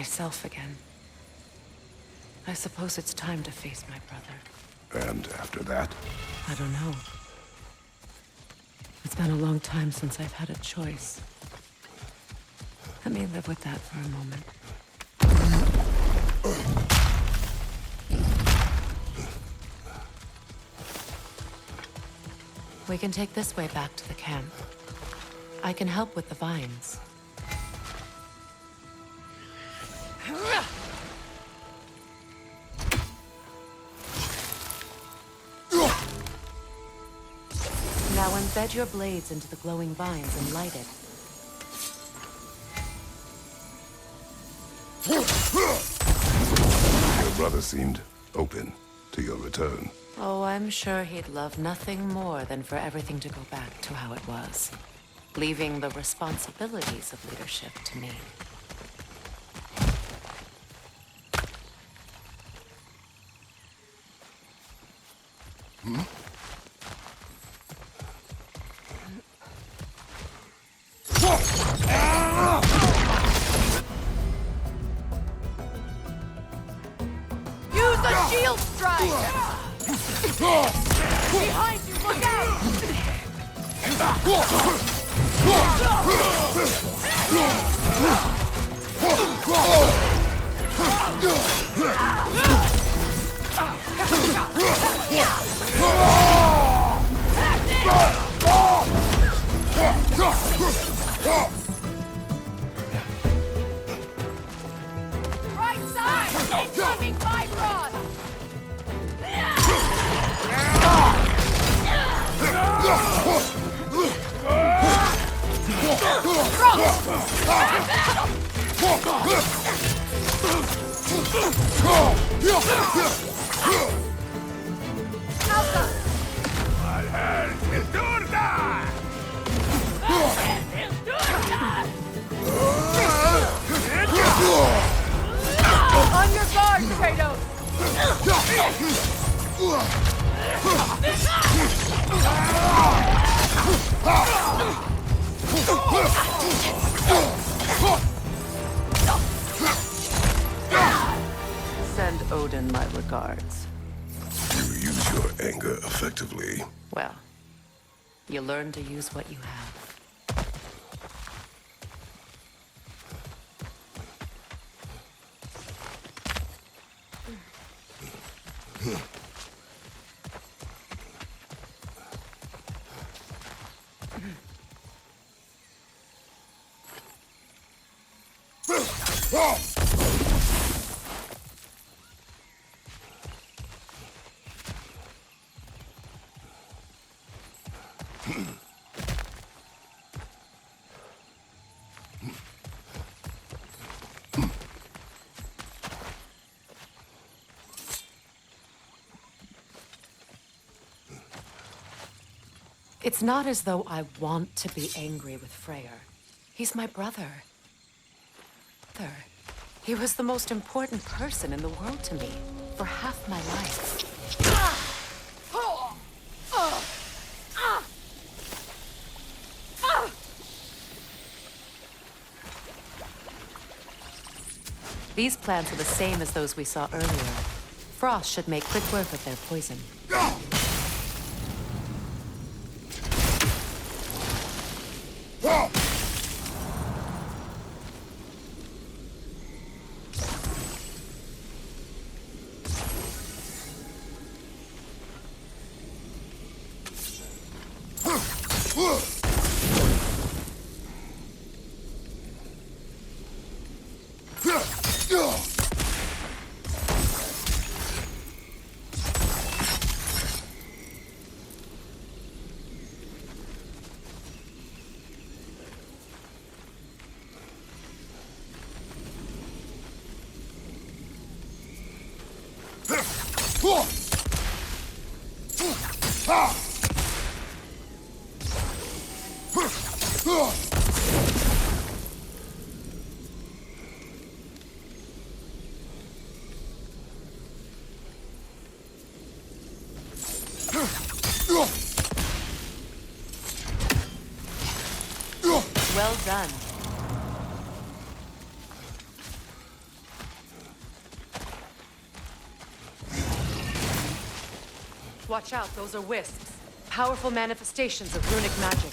myself again. I suppose it's time to face my brother. And after that? I don't know. It's been a long time since I've had a choice. Let me live with that for a moment. We can take this way back to the camp. I can help with the vines. Now embed your blades into the glowing vines and light it. Your brother seemed open to your return. Oh, I'm sure he'd love nothing more than for everything to go back to how it was, leaving the responsibilities of leadership to me. Use the shield strike! Behind you, look out! Right side! Incoming Bifrost! On your guard, Kratos! Send Odin my regards. You use your anger effectively. Well, you learn to use what you have. It's not as though I want to be angry with Freyr. He's my brother. He was the most important person in the world to me for half my life. These plants are the same as those we saw earlier. Frost should make quick work of their poison. Well done. Watch out, those are wisps. Powerful manifestations of runic magic.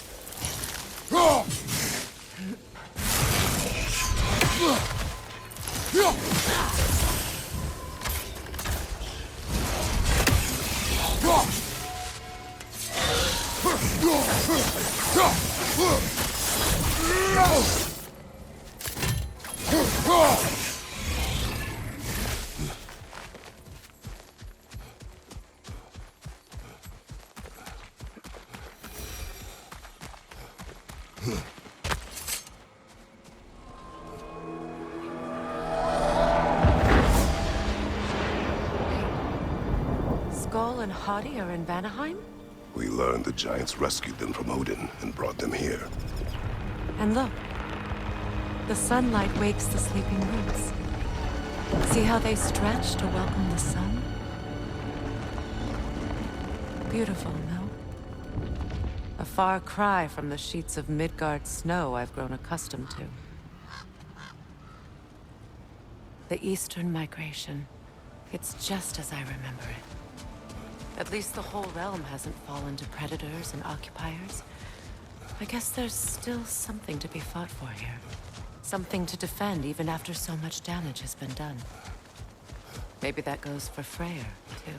Skull and Hadi are in Vanaheim? We learned the giants rescued them from Odin and brought them here. And look, the sunlight wakes the sleeping roots. See how they stretch to welcome the sun? Beautiful, no? A far cry from the sheets of Midgard snow I've grown accustomed to. The Eastern migration. It's just as I remember it. At least the whole realm hasn't fallen to predators and occupiers. I guess there's still something to be fought for here. Something to defend even after so much damage has been done. Maybe that goes for Freyr, too.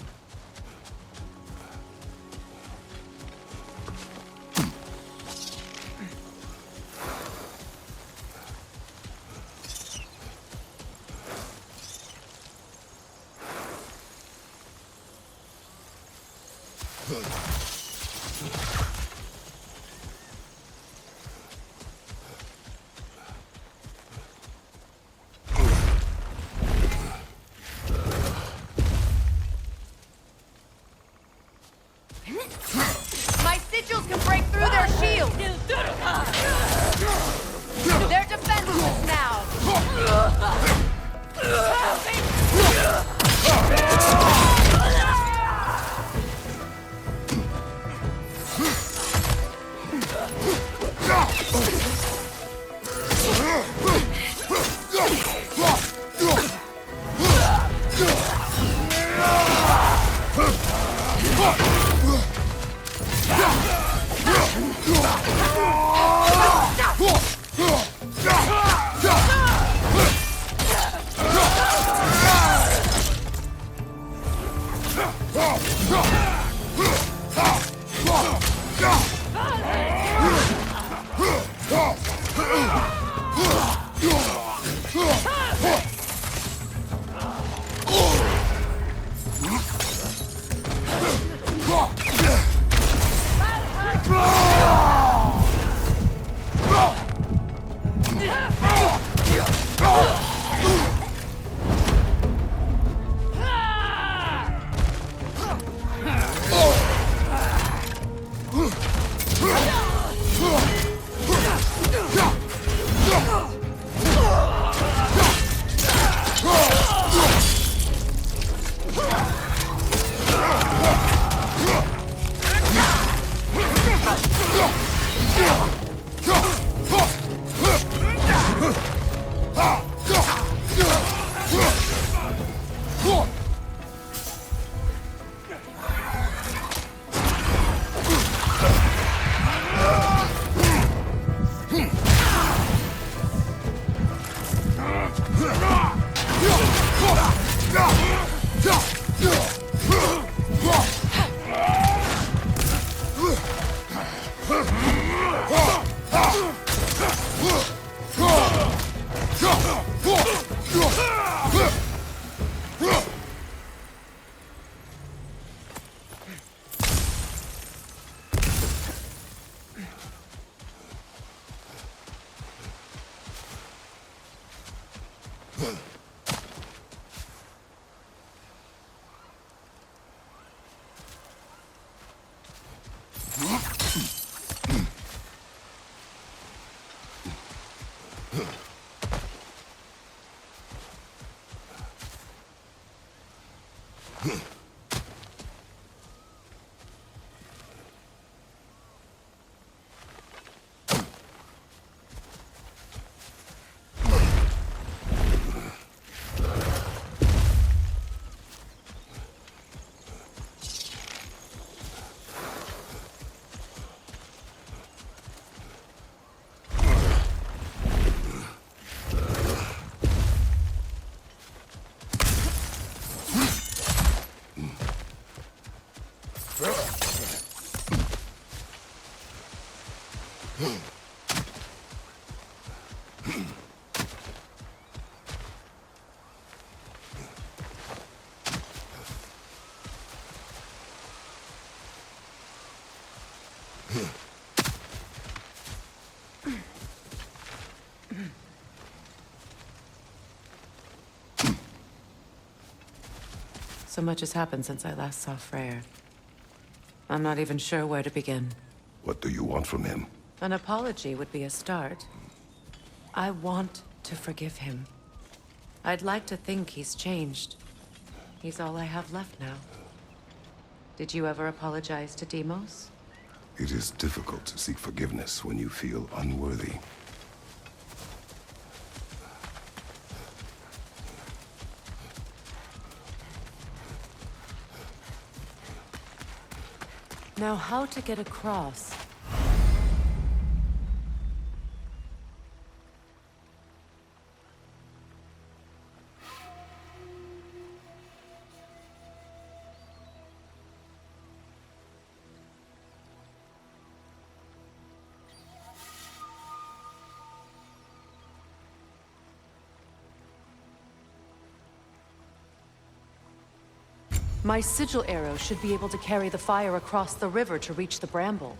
My sigils can break through their shields! They're defenseless now! So much has happened since I last saw Freyr. I'm not even sure where to begin. What do you want from him? An apology would be a start. I want to forgive him. I'd like to think he's changed. He's all I have left now. Did you ever apologize to Deimos? It is difficult to seek forgiveness when you feel unworthy. Now, how to get across? My sigil arrow should be able to carry the fire across the river to reach the bramble.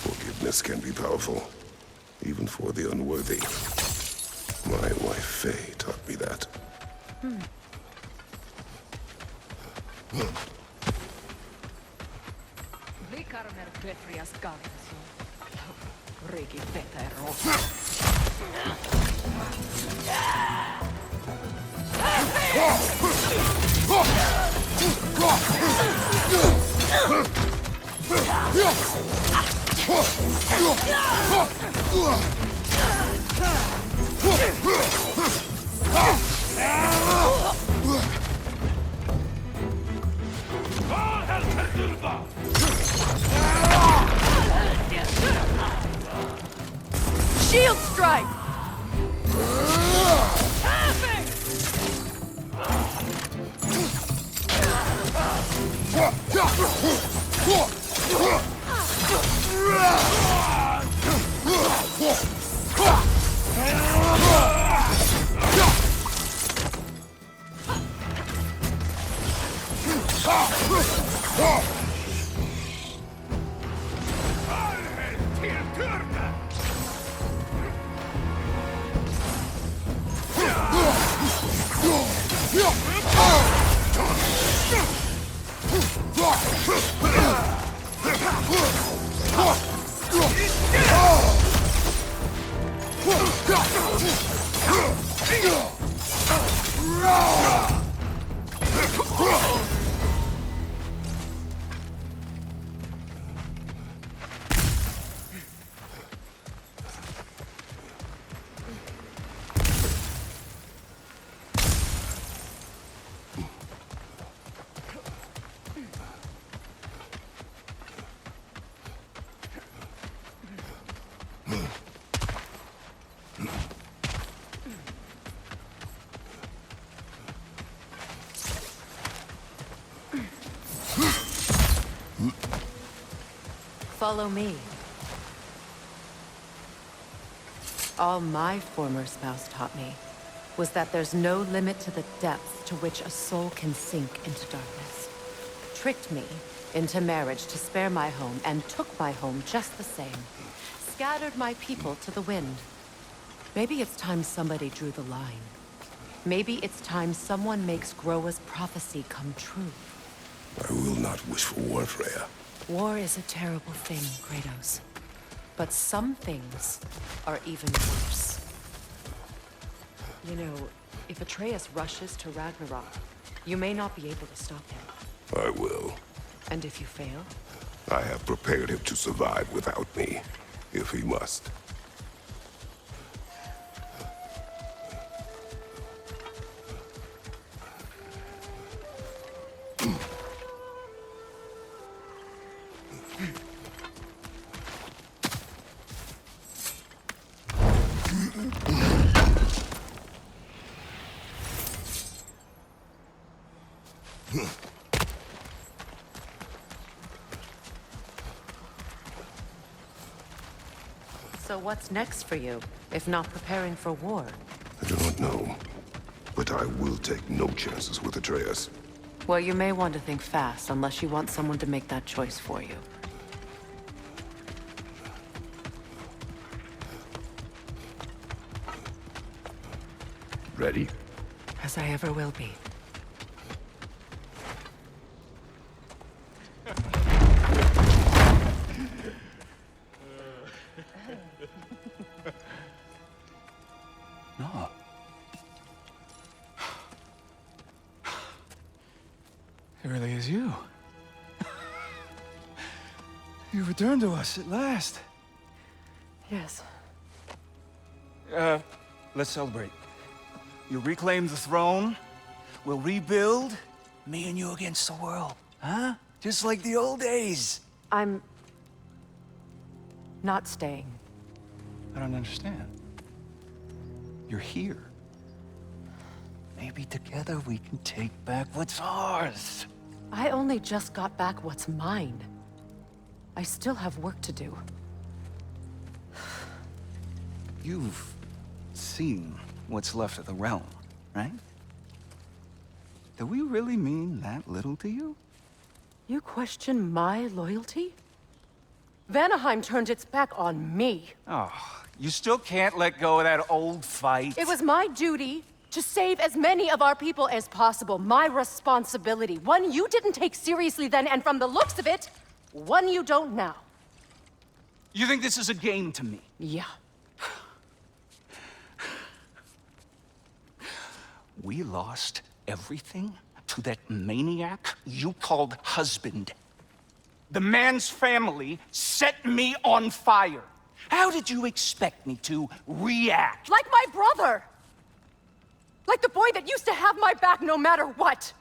Forgiveness can be powerful, even for the unworthy. My wife Faye taught me that. Shield strike! Follow me. All my former spouse taught me was that there's no limit to the depths to which a soul can sink into darkness. Tricked me into marriage to spare my home, and took my home just the same. Scattered my people to the wind. Maybe it's time somebody drew the line. Maybe it's time someone makes Groa's prophecy come true. I will not wish for war, Freya. War is a terrible thing, Kratos. But some things are even worse. You know, if Atreus rushes to Ragnarok, you may not be able to stop him. I will. And if you fail? I have prepared him to survive without me, if he must. So what's next for you, if not preparing for war? I do not know, but I will take no chances with Atreus. Well, you may want to think fast, unless you want someone to make that choice for you. Ready? As I ever will be. No. It really is you. You returned to us at last. Yes. Let's celebrate. You reclaim the throne. We'll rebuild. Me and you against the world. Huh? Just like the old days. I'm... not staying. I don't understand. You're here. Maybe together we can take back what's ours. I only just got back what's mine. I still have work to do. You've seen what's left of the realm, right? Do we really mean that little to you? You question my loyalty? Vanaheim turned its back on me. Oh, you still can't let go of that old fight? It was my duty to save as many of our people as possible. My responsibility. One you didn't take seriously then, and from the looks of it, one you don't now. You think this is a game to me? Yeah. We lost everything to that maniac you called husband. The man's family set me on fire. How did you expect me to react? Like my brother! Like the boy that used to have my back no matter what!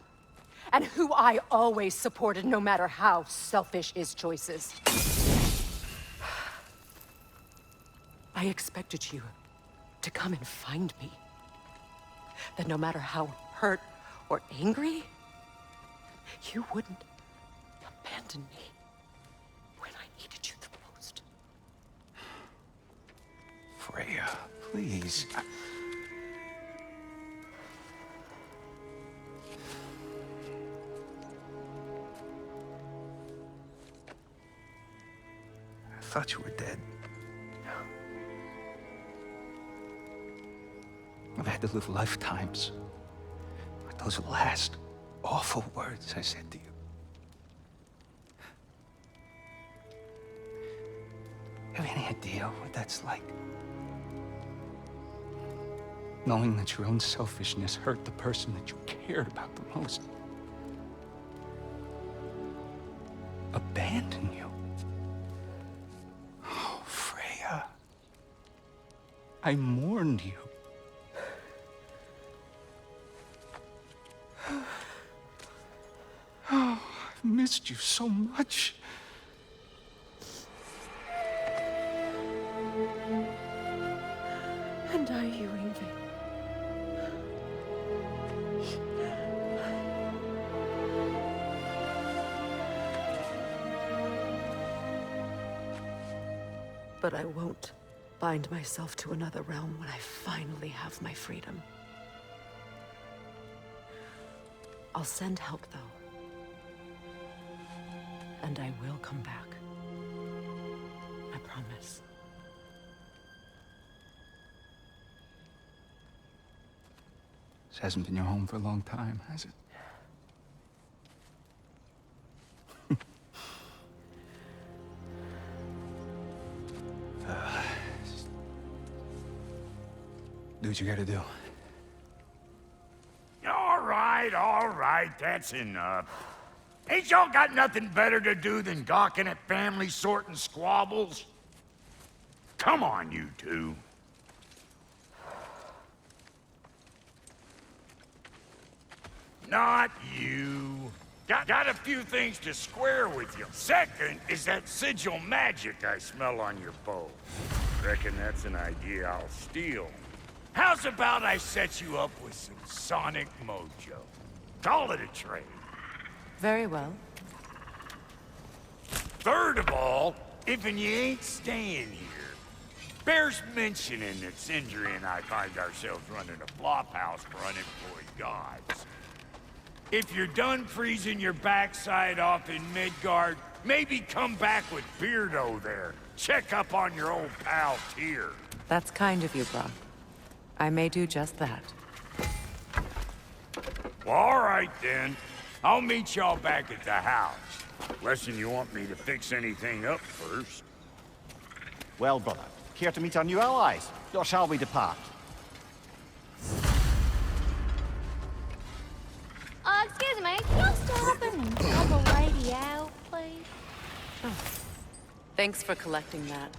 And who I always supported no matter how selfish his choices. I expected you to come and find me. That no matter how hurt or angry, you wouldn't abandon me when I needed you the most. Freya, please. I thought you were dead. I've had to live lifetimes with those last awful words I said to you. Have any idea what that's like? Knowing that your own selfishness hurt the person that you cared about the most. Abandon you. Oh, Freya. I mourned you. Oh, I've missed you so much. And are you, Ingrid? But I won't bind myself to another realm when I finally have my freedom. I'll send help, though. And I will come back. I promise. This hasn't been your home for a long time, has it? Do what you gotta do. All right, that's enough. Ain't y'all got nothing better to do than gawking at family sorting squabbles? Come on, you two. Not you. Got a few things to square with you. Second is that sigil magic I smell on your bow. Reckon that's an idea I'll steal. How's about I set you up with some sonic mojo? Call it a trade. Very well. Third of all, if you ain't staying here, bears mentioning that Sindri and I find ourselves running a flop house for unemployed gods. If you're done freezing your backside off in Midgard, maybe come back with Beardo there. Check up on your old pal Tyr. That's kind of you, Brock. I may do just that. Well, all right then. I'll meet y'all back at the house. Unless you want me to fix anything up first. Well, brother, care to meet our new allies? Or shall we depart? Excuse me, can you stop and help a lady out, please? Thanks for collecting that.